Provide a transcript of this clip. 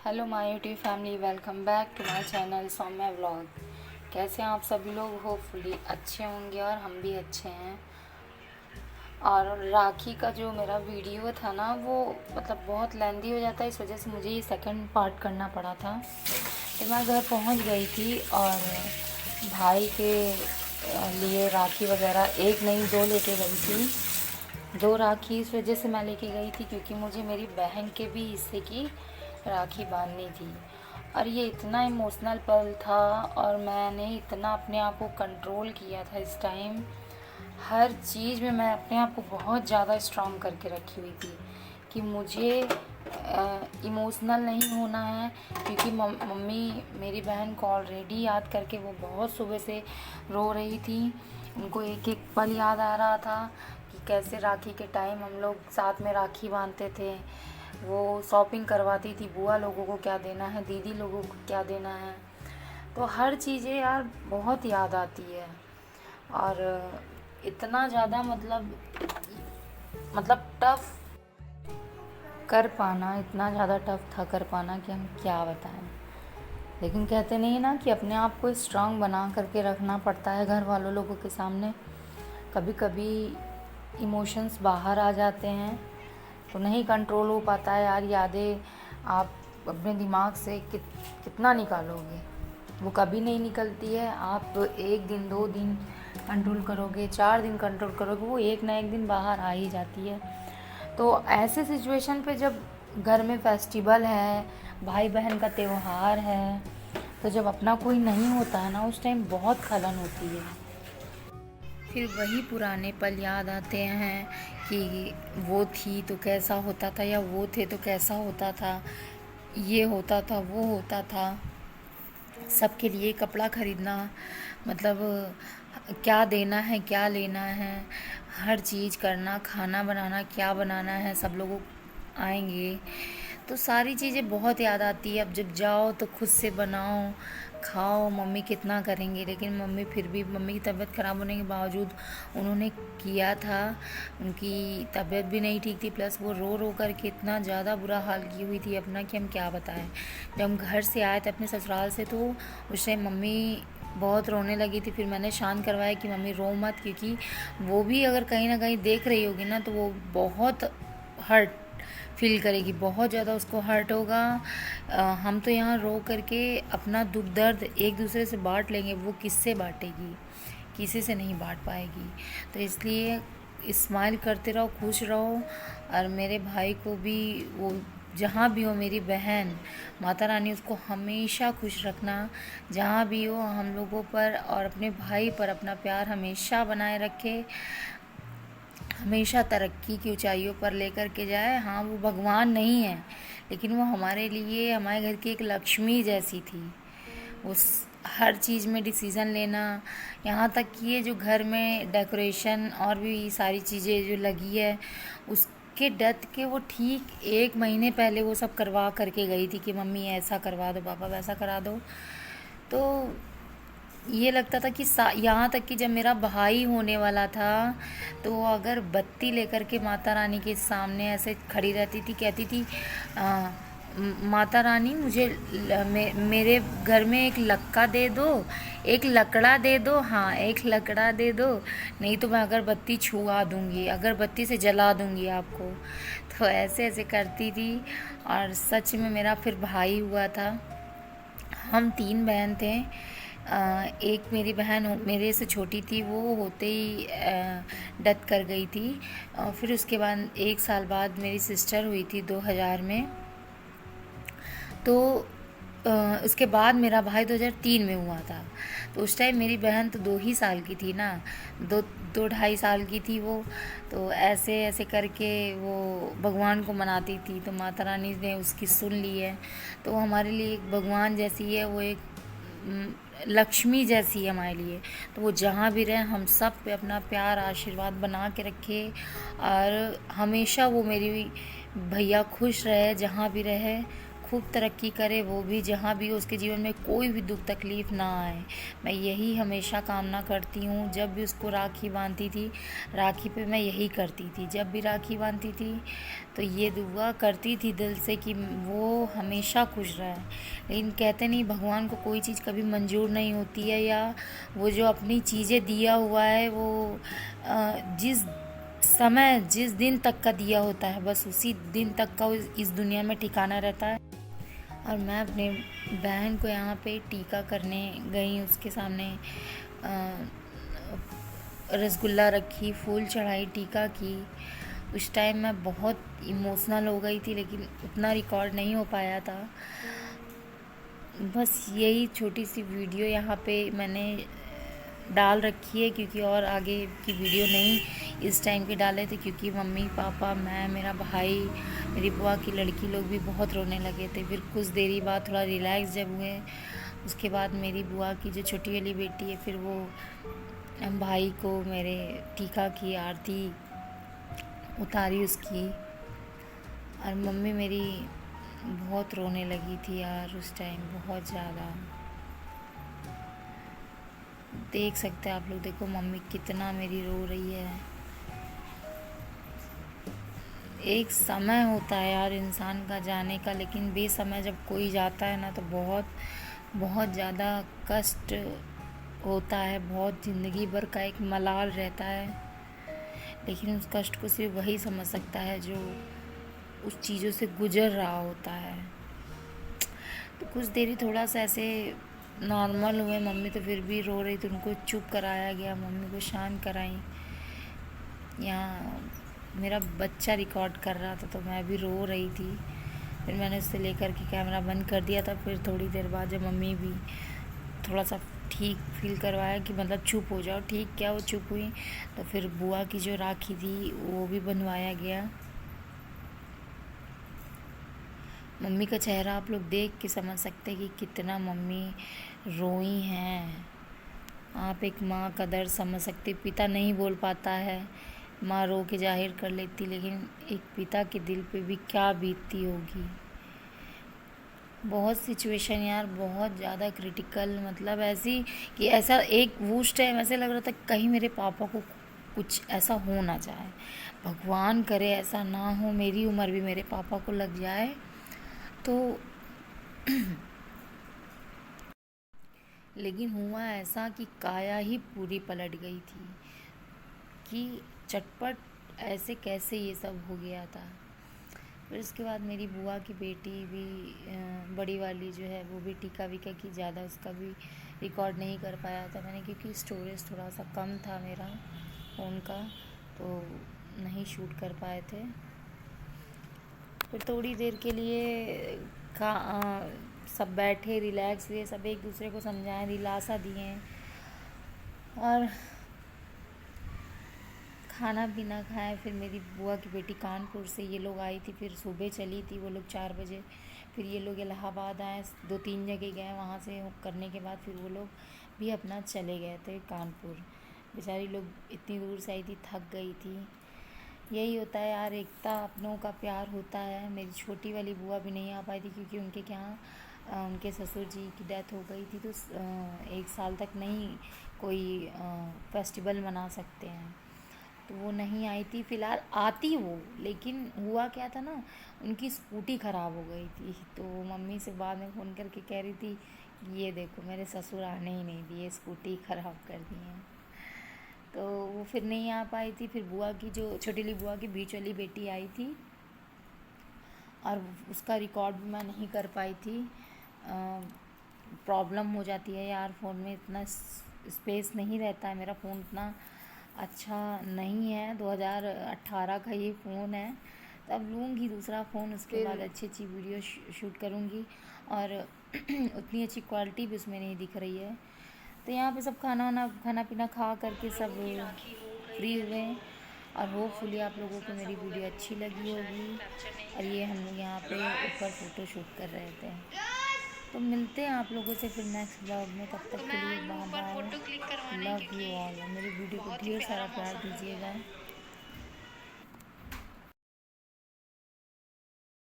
Hello my YouTube family, welcome back to my channel Soumya vlog. कैसे हैं आप सभी लोग? होपफुली अच्छे होंगे और हम भी अच्छे हैं। और राखी का जो मेरा वीडियो था ना, वो बहुत लेंदी हो जाता है, इस वजह से मुझे ये सेकंड पार्ट करना पड़ा था। तो मैं घर पहुंच गई थी और भाई के लिए राखी वगैरह एक नहीं दो लेके गई थी। दो राखी इस वजह से मैं लेके गई थी क्योंकि मुझे मेरी बहन के भी हिस्से की राखी बांधनी थी। और ये इतना इमोशनल पल था और मैंने इतना अपने आप को कंट्रोल किया था इस टाइम। हर चीज़ में मैं अपने आप को बहुत ज़्यादा स्ट्रॉन्ग करके रखी हुई थी कि मुझे इमोशनल नहीं होना है, क्योंकि मम्मी मेरी बहन को ऑलरेडी याद करके वो बहुत सुबह से रो रही थी। उनको एक एक पल याद आ रहा था कि कैसे राखी के टाइम हम लोग साथ में राखी बांधते थे। वो शॉपिंग करवाती थी, बुआ लोगों को क्या देना है, दीदी लोगों को क्या देना है। तो हर चीज़ें यार बहुत याद आती है। और इतना ज़्यादा टफ़ कर पाना, इतना ज़्यादा टफ़ था कर पाना कि हम क्या बताएं। लेकिन कहते नहीं ना कि अपने आप को स्ट्रांग बना करके रखना पड़ता है घर वालों लोगों के सामने। कभी कभी इमोशंस बाहर आ जाते हैं तो नहीं कंट्रोल हो पाता है यार। यादें आप अपने दिमाग से कितना निकालोगे, वो कभी नहीं निकलती है। आप एक दिन 2 दिन कंट्रोल करोगे, 4 दिन कंट्रोल करोगे, वो एक ना एक दिन बाहर आ ही जाती है। तो ऐसे सिचुएशन पे जब घर में फेस्टिवल है, भाई बहन का त्यौहार है, तो जब अपना कोई नहीं होता है ना, उस टाइम बहुत खलन होती है। फिर वही पुराने पल याद आते हैं कि वो थी तो कैसा होता था, या वो थे तो कैसा होता था, ये होता था वो होता था। सबके लिए कपड़ा खरीदना, मतलब क्या देना है क्या लेना है, हर चीज़ करना, खाना बनाना क्या बनाना है, सब लोग आएंगे तो सारी चीज़ें बहुत याद आती है। अब जब जाओ तो खुद से बनाओ खाओ, मम्मी कितना करेंगे, लेकिन मम्मी फिर भी, मम्मी की तबीयत ख़राब होने के बावजूद उन्होंने किया था। उनकी तबीयत भी नहीं ठीक थी, प्लस वो रो रो कर के इतना ज़्यादा बुरा हाल की हुई थी अपना कि हम क्या बताएं। जब हम घर से आए थे अपने ससुराल से, तो उस टाइम मम्मी बहुत रोने लगी थी। फिर मैंने शांत करवाया कि मम्मी रो मत, क्योंकि वो भी अगर कहीं ना कहीं देख रही होगी ना, तो वो बहुत हर्ट फील करेगी, बहुत ज़्यादा उसको हर्ट होगा। हम तो यहाँ रो करके अपना दुख दर्द एक दूसरे से बांट लेंगे, वो किससे बांटेगी, किसी से नहीं बांट पाएगी। तो इसलिए स्माइल करते रहो, खुश रहो। और मेरे भाई को भी, वो जहाँ भी हो, मेरी बहन माता रानी उसको हमेशा खुश रखना। जहाँ भी हो हम लोगों पर और अपने भाई पर अपना प्यार हमेशा बनाए रखे, हमेशा तरक्की की ऊंचाइयों पर लेकर के जाए। हाँ, वो भगवान नहीं है, लेकिन वो हमारे लिए, हमारे घर की एक लक्ष्मी जैसी थी। उस हर चीज़ में डिसीज़न लेना, यहाँ तक कि ये जो घर में डेकोरेशन और भी सारी चीज़ें जो लगी है, उसके डेथ के वो ठीक 1 महीने पहले वो सब करवा करके गई थी कि मम्मी ऐसा करवा दो, पापा वैसा करा दो। तो ये लगता था कि यहाँ तक कि जब मेरा भाई होने वाला था, तो वो अगर बत्ती लेकर के माता रानी के सामने ऐसे खड़ी रहती थी, कहती थी माता रानी मुझे मेरे घर में एक लक्का दे दो, एक लकड़ा दे दो, हाँ एक लकड़ा दे दो, नहीं तो मैं अगरबत्ती छुआ दूँगी, अगरबत्ती से जला दूँगी आपको। तो ऐसे ऐसे करती थी। और सच में मेरा फिर भाई हुआ था। हम 3 बहन थे। एक मेरी बहन मेरे से छोटी थी, वो होते ही डेथ कर गई थी। फिर उसके बाद 1 साल बाद मेरी सिस्टर हुई थी 2000 में। तो उसके बाद मेरा भाई 2003 में हुआ था। तो उस टाइम मेरी बहन तो 2 ही साल की थी ना, 2-2.5 साल की थी वो। तो ऐसे ऐसे करके वो भगवान को मनाती थी, तो माता रानी ने उसकी सुन ली है। तो वो हमारे लिए एक भगवान जैसी है, वो एक लक्ष्मी जैसी है हमारे लिए। तो वो जहाँ भी रहे, हम सब पे अपना प्यार आशीर्वाद बना के रखे। और हमेशा वो मेरी भैया खुश रहे, जहाँ भी रहे खूब तरक्की करे, वो भी जहाँ भी हो उसके जीवन में कोई भी दुख तकलीफ़ ना आए। मैं यही हमेशा कामना करती हूँ। जब भी उसको राखी बांधती थी, राखी पे मैं यही करती थी, जब भी राखी बांधती थी तो ये दुआ करती थी दिल से कि वो हमेशा खुश रहे। लेकिन कहते नहीं, भगवान को कोई चीज़ कभी मंजूर नहीं होती है, या वो जो अपनी चीज़ें दिया हुआ है वो जिस समय जिस दिन तक का दिया होता है बस उसी दिन तक का इस दुनिया में ठिकाना रहता है। और मैं अपने बहन को यहाँ पे टीका करने गई, उसके सामने रसगुल्ला रखी, फूल चढ़ाई, टीका की। उस टाइम मैं बहुत इमोशनल हो गई थी, लेकिन उतना रिकॉर्ड नहीं हो पाया था। बस यही छोटी सी वीडियो यहाँ पे मैंने डाल रखी है, क्योंकि और आगे की वीडियो नहीं इस टाइम के डाले थे, क्योंकि मम्मी पापा, मैं, मेरा भाई, मेरी बुआ की लड़की लोग भी बहुत रोने लगे थे। फिर कुछ देरी बाद थोड़ा रिलैक्स जब हुए, उसके बाद मेरी बुआ की जो छोटी वाली बेटी है, फिर वो भाई को मेरे टीका की आरती उतारी उसकी। और मम्मी मेरी बहुत रोने लगी थी यार उस टाइम, बहुत ज़्यादा। देख सकते हैं आप लोग, देखो मम्मी कितना मेरी रो रही है। एक समय होता है यार इंसान का जाने का, लेकिन बेसमय जब कोई जाता है ना तो बहुत बहुत ज़्यादा कष्ट होता है, बहुत ज़िंदगी भर का एक मलाल रहता है। लेकिन उस कष्ट को सिर्फ वही समझ सकता है जो उस चीज़ों से गुजर रहा होता है। तो कुछ देरी थोड़ा सा ऐसे नॉर्मल हुए मम्मी, तो फिर भी रो रही थी, उनको चुप कराया गया, मम्मी को शांत कराई। यहाँ मेरा बच्चा रिकॉर्ड कर रहा था तो मैं भी रो रही थी। फिर मैंने उससे लेकर के कैमरा बंद कर दिया था। फिर थोड़ी देर बाद जब मम्मी भी थोड़ा सा ठीक फील करवाया कि मतलब चुप हो जाओ, ठीक क्या वो चुप हुई, तो फिर बुआ की जो राखी थी वो भी बनवाया गया। मम्मी का चेहरा आप लोग देख के समझ सकते हैं कि कितना मम्मी रोई हैं। आप एक माँ का दर्द समझ सकते। पिता नहीं बोल पाता है, माँ रो के जाहिर कर लेती, लेकिन एक पिता के दिल पे भी क्या बीतती होगी। बहुत सिचुएशन यार, बहुत ज़्यादा क्रिटिकल, मतलब ऐसी कि ऐसा एक वो उस टाइम ऐसे लग रहा था कहीं मेरे पापा को कुछ ऐसा हो ना जाए, भगवान करे ऐसा ना हो, मेरी उम्र भी मेरे पापा को लग जाए तो। लेकिन हुआ ऐसा कि काया ही पूरी पलट गई थी कि चटपट ऐसे कैसे ये सब हो गया था। फिर उसके बाद मेरी बुआ की बेटी भी बड़ी वाली जो है वो भी टीका वीका की, ज़्यादा उसका भी रिकॉर्ड नहीं कर पाया था मैंने, क्योंकि स्टोरेज थोड़ा सा कम था मेरा फ़ोन का, तो नहीं शूट कर पाए थे। फिर थोड़ी देर के लिए सब बैठे, रिलैक्स हुए, सब एक दूसरे को समझाएं, दिलासा दिए और खाना पीना खाएं। फिर मेरी बुआ की बेटी कानपुर से ये लोग आई थी, फिर सुबह चली थी वो लोग 4 बजे। फिर ये लोग इलाहाबाद आए, 2-3 जगह गए, वहाँ से करने के बाद फिर वो लोग भी अपना चले गए थे कानपुर। बेचारी लोग इतनी दूर से आई थी, थक गई थी। यही होता है यार, एकता अपनों का प्यार होता है। मेरी छोटी वाली बुआ भी नहीं आ पाई थी, क्योंकि उनके यहाँ उनके ससुर जी की डेथ हो गई थी, तो 1 साल तक नहीं कोई फेस्टिवल मना सकते हैं, तो वो नहीं आई थी। फ़िलहाल आती वो, लेकिन हुआ क्या था ना, उनकी स्कूटी ख़राब हो गई थी, तो मम्मी से बाद में फ़ोन करके कह रही थी ये देखो मेरे ससुर आने ही नहीं दिए, स्कूटी ख़राब कर दी है, तो वो फिर नहीं आ पाई थी। फिर बुआ की जो छोटी वाली बुआ की बीच वाली बेटी आई थी, और उसका रिकॉर्ड भी मैं नहीं कर पाई थी। प्रॉब्लम हो जाती है यार, फ़ोन में इतना स्पेस नहीं रहता है, मेरा फ़ोन इतना अच्छा नहीं है। 2018 का ये फ़ोन है, तब लूँगी दूसरा फ़ोन, उसके बाद अच्छी अच्छी वीडियो शूट करूँगी, और उतनी अच्छी क्वालिटी भी उसमें नहीं दिख रही है। तो यहाँ पे सब खाना पीना खा करके सब फ्री हुए, और होपफुली आप लोगों को मेरी वीडियो अच्छी लगी होगी। और ये हम लोग यहाँ पे ऊपर फ़ोटो शूट कर रहे थे। तो मिलते हैं आप लोगों से फिर नेक्स्ट ब्लॉग में, तब तक के लिए bye bye, love you all. मेरी वीडियो को ढेर सारा प्यार दीजिएगा।